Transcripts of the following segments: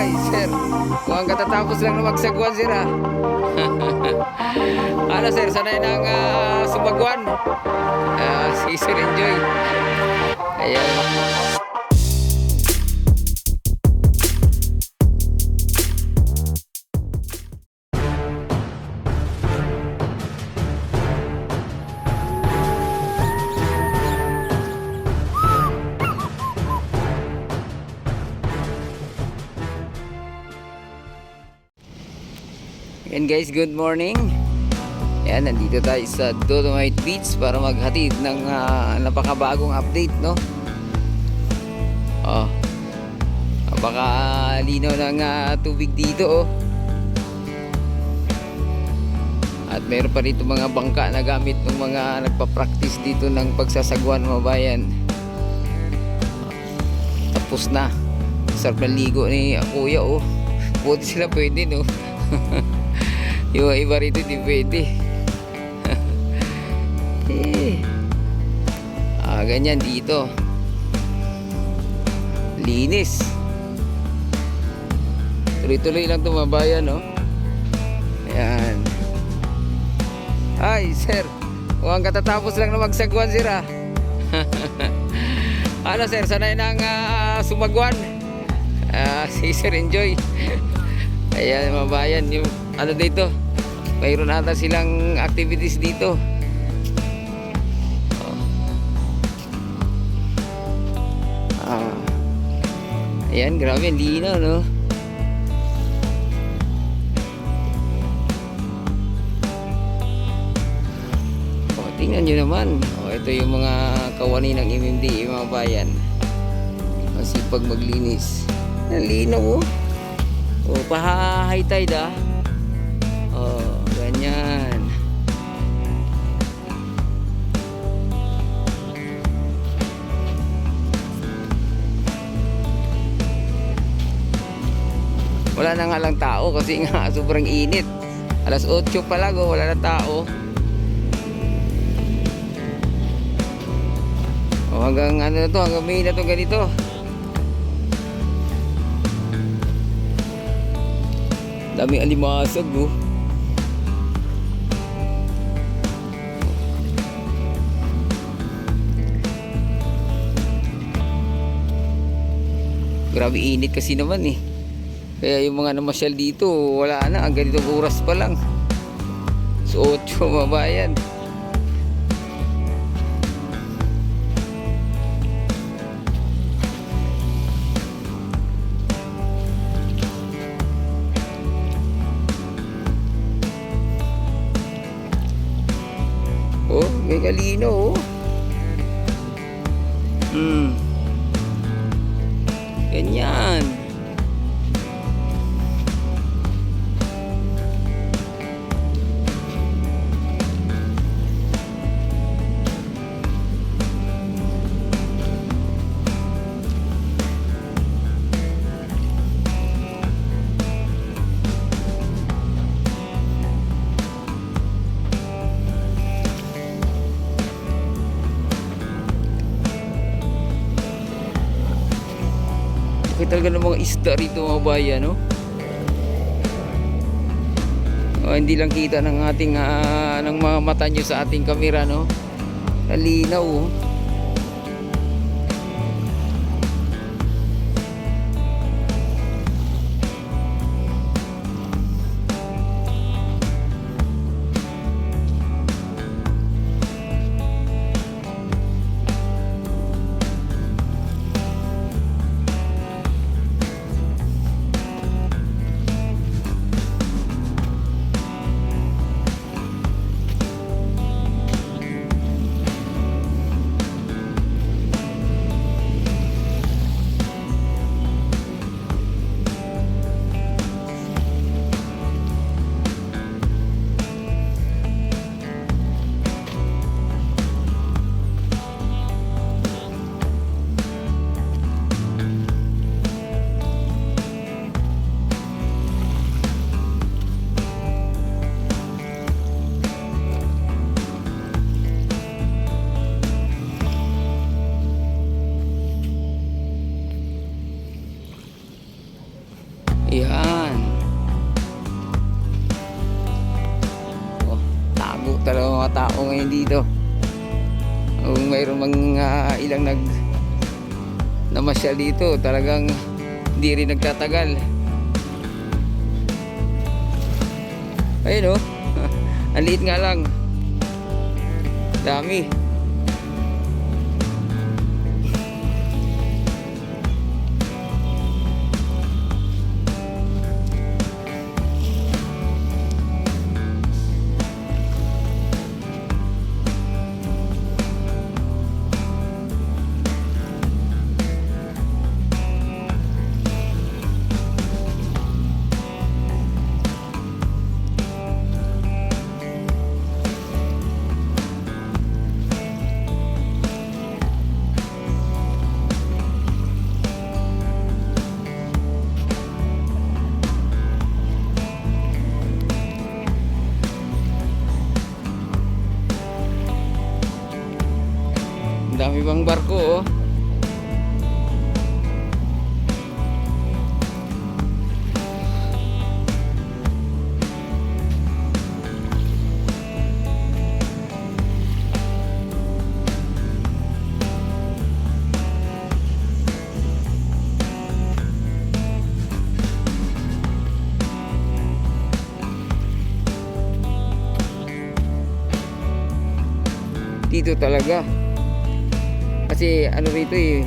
Ay, sir. Mukhang katatapos lang na magsagwan, sir, ah. Ano, sir? Sanay ng sumagwan. Si Sir Enjoy. Ayan. Ayan guys, good morning. Ayan, nandito tayo sa Dolomite Beach para maghatid ng napakabagong update, no? Oh, napakalinaw ng tubig dito, oh. At meron pa rito mga bangka na gamit ng mga nagpa-practice dito ng pagsasagwan, mga bayan. Tapos na. Sarap na ligo ni kuya, oh. Buti sila pwede, no? Yung iba rito di pwede. Ganyan dito. Linis. Tuloy-tuloy lang ito, mga bayan, no? Ayan. Ay, sir. Mukhang katatapos lang na magsagwan, sir, ah. Ano, sir? Sanay ng sumagwan. Si Sir Enjoy. Ayan, mga bayan, yung ano dito, mayroon ata silang activities dito. Ayan, grabe, ang linaw, no? Tingnan nyo naman. Ito yung mga kawani ng MMDA, mga bayan. Masipag maglinis. Ang linaw, oh. Paha-high tide, ah. Ganyan. Wala na nga lang tao kasi nga sobrang init. Alas 8 pa lang, oh, wala na tao. Hanggang ano na to, hanggang May na to ganito. Daming alimasag, oh. Grabe init kasi naman, eh. Kaya yung mga namasyal dito, wala na, ang ganitong oras pa lang. So 8, mga bayan. Oh, may kalino, oh. Ganyan. Talaga ng mga isda rito, mga bayan, no? Hindi lang kita ng ating ng mga mata nyo sa ating kamera, no? Nalinaw, oh. Ayan. Oh, tago talaga mga tao ngayon dito. Kung mayroon mga ilang namasyal dito, talagang hindi rin nagtatagal. Ayun oh. Ang liit nga lang. Dami. Ang dami bang barko oh. Dito talaga. Kasi ano rito eh,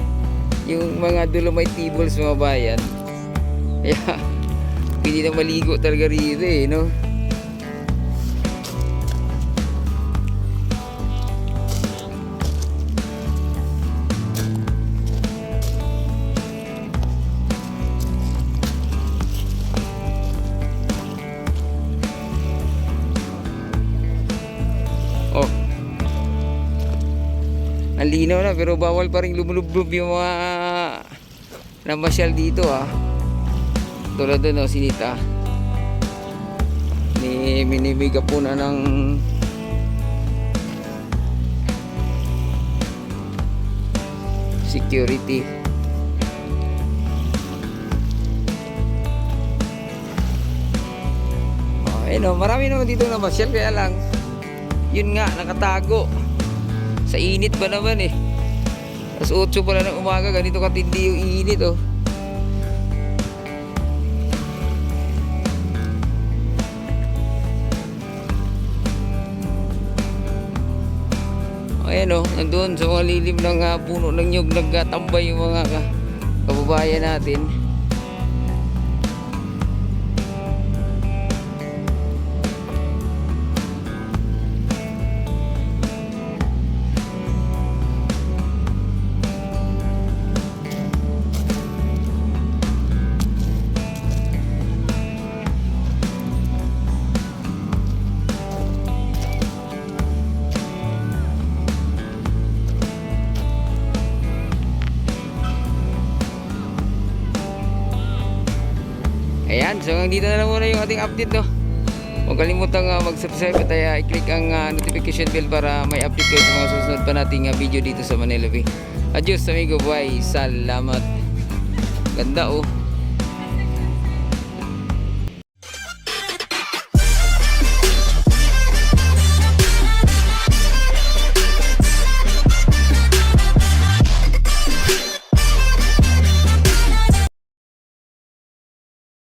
yung mga Dolomite tables mga bayan. Kaya pwede na maligo talaga rito eh, no? Oh, ang linaw na pero bawal pa rin lumulublob yung mga namasyal dito ah. Tulad doon oh, sinita. Minibiga po na ng security. Oh, ayun oh, marami naman dito namasyal kaya lang yun nga, nakatago. Sa init ba naman eh. Alas 8 pala ng umaga, ganito katindi yung init oh. Ayan oh, nandun sa mga lilim ng puno ng nyug, nagtambay yung mga kababayan natin. Ayan, so hanggang dito na lang muna yung ating update no. Huwag kalimutang mag-subscribe at i-click ang notification bell para may update kayo sa mga susunod pa nating video dito sa Manila Bay. Adios amigo, bye. Salamat. Ganda oh.